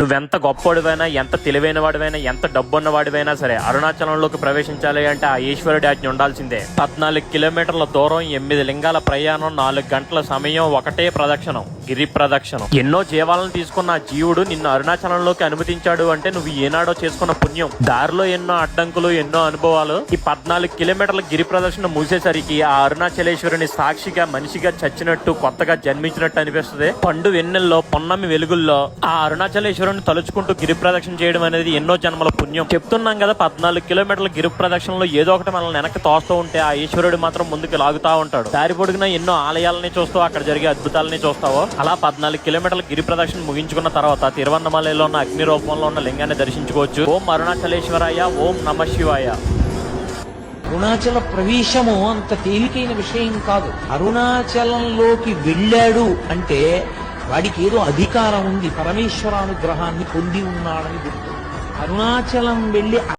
నువ్వెంత గొప్పవాడివైనా, ఎంత తెలివైన వాడివైనా, ఎంత డబ్బున్న వాడివైనా సరే అరుణాచలంలోకి ప్రవేశించాలి అంటే ఆ ఈశ్వరుడి ఆజ్ఞ ఉండాల్సిందే. 14 కిలోమీటర్ల దూరం, 8 లింగాల ప్రయాణం, 4 గంటల సమయం, ఒకటే ప్రదక్షిణం, గిరి ప్రదక్షిణం. ఎన్నో జీవాలను తీసుకున్న ఆ జీవుడు నిన్ను అరుణాచలంలోకి అనుమతించాడు అంటే నువ్వు ఏనాడో చేసుకున్న పుణ్యం. దారిలో ఎన్నో అడ్డంకులు, ఎన్నో అనుభవాలు. ఈ 14 కిలోమీటర్ల గిరి ప్రదక్షిణ మూసేసరికి ఆ అరుణాచలేశ్వరుని సాక్షిగా, మనిషిగా చచ్చినట్టు, కొత్తగా జన్మించినట్టు అనిపిస్తుంది. పండు వెన్నెల్లో, పొన్నమి వెలుగుల్లో ఆ అరుణాచలేశ్వరుని తలుచుకుంటూ గిరి ప్రదక్షిణ చేయడం అనేది ఎన్నో జన్మల పుణ్యం. చెప్తున్నాం కదా, 14 కిలోమీటర్ల గిరి ప్రదక్షిణలో ఏదో ఒకటి మనల్ని వెనక్కి తోస్తూ ఉంటే ఆ ఈశ్వరుడు మాత్రం ముందుకు లాగుతా ఉంటాడు. దారి పొడుగునా ఎన్నో ఆలయాలని చూస్తావు, అక్కడ జరిగే అద్భుతాలని చూస్తావో. అలా 14 కిలోమీటర్ల గిరి ప్రదక్షిణ ముగించుకున్న తర్వాత తిరువన్నమలలో ఉన్న అగ్ని రూపంలో ఉన్న లింగాన్ని దర్శించుకోవచ్చు. ఓం అరుణాచలేశ్వరాయ, ఓం నమ శివాయ. అరుణాచల ప్రవేశము అంత తేలికైన విషయం కాదు. అరుణాచలంలోకి వెళ్ళాడు అంటే వాడికి ఏదో అధికారం ఉంది, పరమేశ్వరానుగ్రహాన్ని పొంది ఉన్నాడని గుర్తు. అరుణాచలం వెళ్ళి